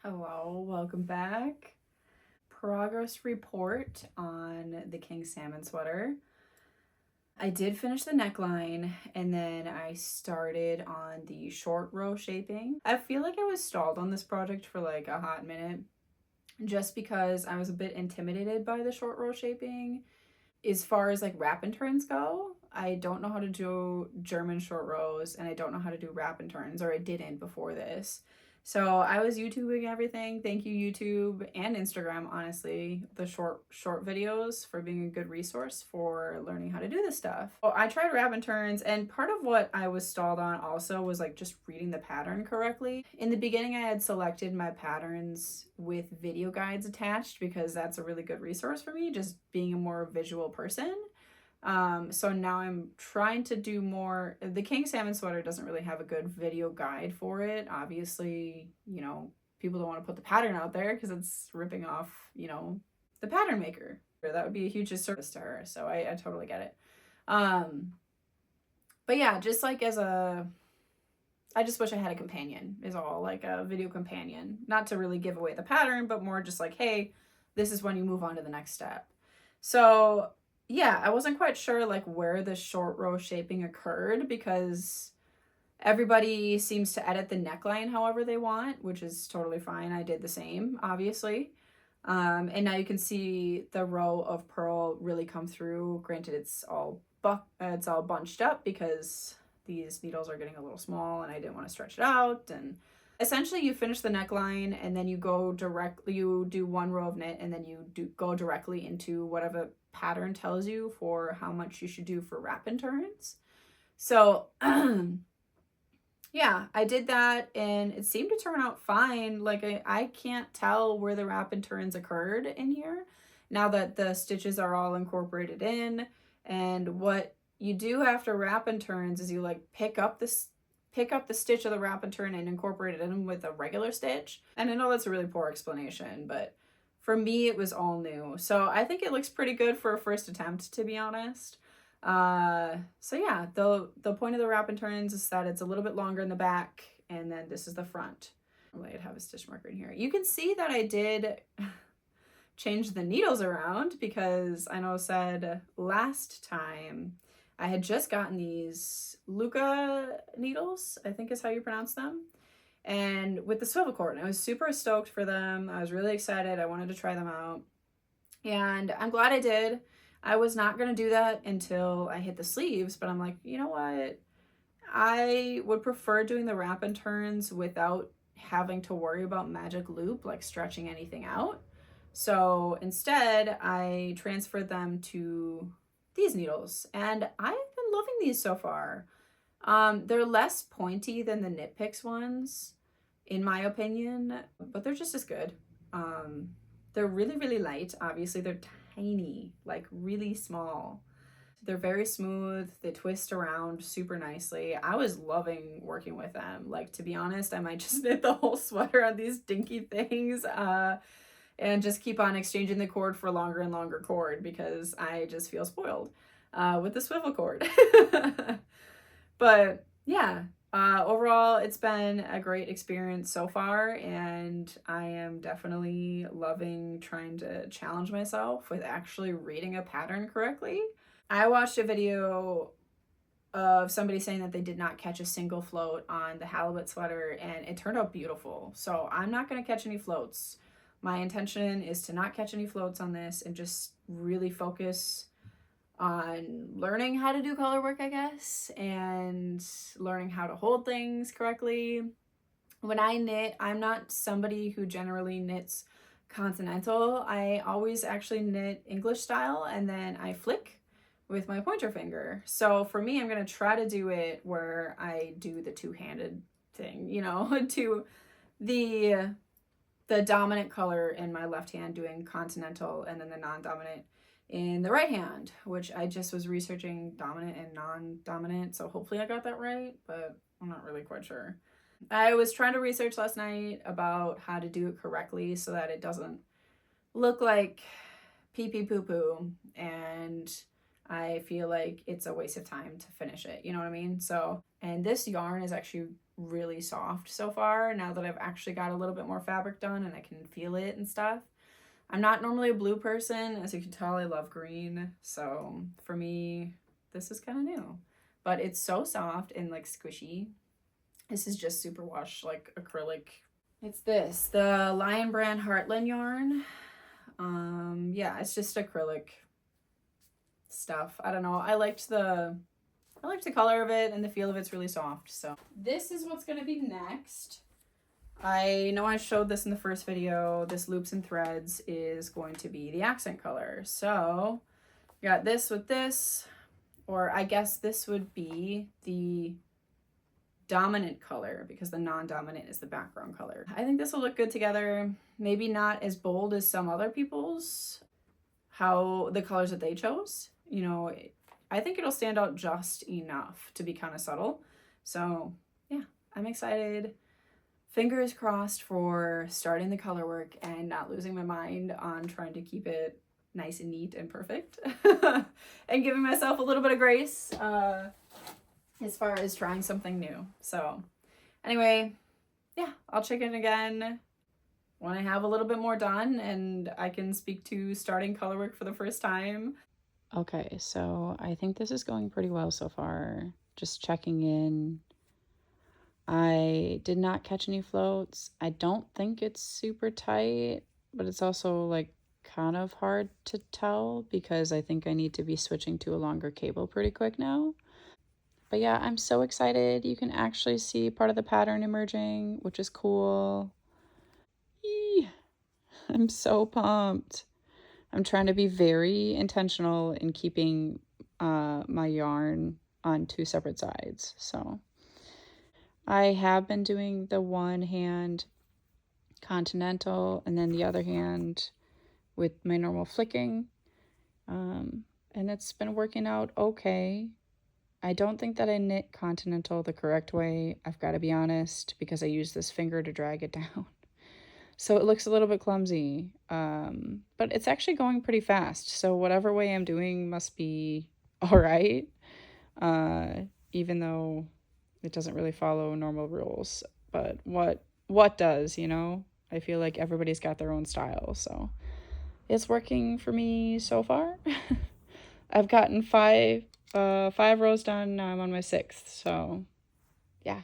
Hello, welcome back. Progress report on the King Salmon sweater. I did finish the neckline and then I started on the short row shaping. I feel like I was stalled on this project for like a hot minute just because I was a bit intimidated by the short row shaping. As far as like wrap and turns go, I don't know how to do German short rows and I don't know how to do wrap and turns, or I didn't before this. So I was YouTubing everything. Thank you, YouTube and Instagram, honestly, the short videos for being a good resource for learning how to do this stuff. Well, I tried wrap and turns, and part of what I was stalled on also was like just reading the pattern correctly. In the beginning, I had selected my patterns with video guides attached because that's a really good resource for me, just being a more visual person. So now I'm trying to do more. The King Salmon sweater doesn't really have a good video guide for it. Obviously, people don't want to put the pattern out there because it's ripping off, the pattern maker. That would be a huge disservice to her. So I totally get it. But yeah, just like I just wish I had a companion is all, like a video companion. Not to really give away the pattern, but more just like, hey, this is when you move on to the next step. So yeah, I wasn't quite sure like where the short row shaping occurred because everybody seems to edit the neckline however they want, which is totally fine. I did the same, obviously. And now you can see the row of purl really come through. Granted, it's all bunched up because these needles are getting a little small and I didn't want to stretch it out. And essentially you finish the neckline and then you do one row of knit and then you go directly into whatever pattern tells you for how much you should do for wrap and turns. So yeah, I did that and it seemed to turn out fine. Like I can't tell where the wrap and turns occurred in here now that the stitches are all incorporated in. And what you do after wrap and turns is you like pick up the stitch of the wrap and turn and incorporate it in with a regular stitch. And I know that's a really poor explanation, but for me, it was all new. So I think it looks pretty good for a first attempt, to be honest. So yeah, the point of the wrap and turns is that it's a little bit longer in the back, and then this is the front. I'd have a stitch marker in here. You can see that I did change the needles around because I know I said last time I had just gotten these Luca needles, I think is how you pronounce them, and with the swivel cord. And I was super stoked for them. I was really excited. I wanted to try them out. And I'm glad I did. I was not going to do that until I hit the sleeves, but I'm like, you know what? I would prefer doing the wrap and turns without having to worry about magic loop, like stretching anything out. So instead, I transferred them to these needles, and I've been loving these so far. They're less pointy than the Knit Picks ones, in my opinion, but they're just as good. They're really, really light. Obviously, they're tiny, like really small. They're very smooth. They twist around super nicely. I was loving working with them. Like, to be honest, I might just knit the whole sweater on these dinky things and just keep on exchanging the cord for longer and longer cord because I just feel spoiled with the swivel cord. But yeah, overall, it's been a great experience so far, and I am definitely loving trying to challenge myself with actually reading a pattern correctly. I watched a video of somebody saying that they did not catch a single float on the halibut sweater, and it turned out beautiful. So I'm not going to catch any floats. My intention is to not catch any floats on this and just really focus on learning how to do color work, I guess, and learning how to hold things correctly. When I knit, I'm not somebody who generally knits continental. I always actually knit English style and then I flick with my pointer finger. So for me, I'm going to try to do it where I do the two-handed thing, to the dominant color in my left hand doing continental and then the non-dominant in the right hand, which I just was researching dominant and non-dominant, so hopefully I got that right, but I'm not really quite sure. I was trying to research last night about how to do it correctly so that it doesn't look like pee-pee poo-poo, and I feel like it's a waste of time to finish it, you know what I mean? So, and this yarn is actually really soft so far, now that I've actually got a little bit more fabric done and I can feel it and stuff. I'm not normally a blue person. As you can tell, I love green. So for me, this is kind of new. But it's so soft and like squishy. This is just super wash, like acrylic. It's this, the Lion Brand Heartland yarn. Yeah, it's just acrylic stuff. I don't know. I liked the color of it, and the feel of it's really soft. So this is what's going to be next. I know I showed this in the first video. This Loops and Threads is going to be the accent color. So you got this with this, or I guess this would be the dominant color because the non-dominant is the background color. I think this will look good together. Maybe not as bold as some other people's, how the colors that they chose. You know, I think it'll stand out just enough to be kind of subtle. So yeah, I'm excited. Fingers crossed for starting the color work and not losing my mind on trying to keep it nice and neat and perfect and giving myself a little bit of grace as far as trying something new. So anyway, yeah, I'll check in again when I have a little bit more done and I can speak to starting color work for the first time. Okay, so I think this is going pretty well so far. Just checking in. I did not catch any floats. I don't think it's super tight, but it's also like kind of hard to tell because I think I need to be switching to a longer cable pretty quick now. But yeah, I'm so excited. You can actually see part of the pattern emerging, which is cool. Eee, I'm so pumped. I'm trying to be very intentional in keeping my yarn on two separate sides. So I have been doing the one hand continental and then the other hand with my normal flicking. And it's been working out okay. I don't think that I knit continental the correct way, I've got to be honest, because I use this finger to drag it down. So it looks a little bit clumsy, but it's actually going pretty fast. So whatever way I'm doing must be all right, even though it doesn't really follow normal rules. But what does, you know? I feel like everybody's got their own style, so it's working for me so far. I've gotten five rows done. Now I'm on my sixth, so yeah,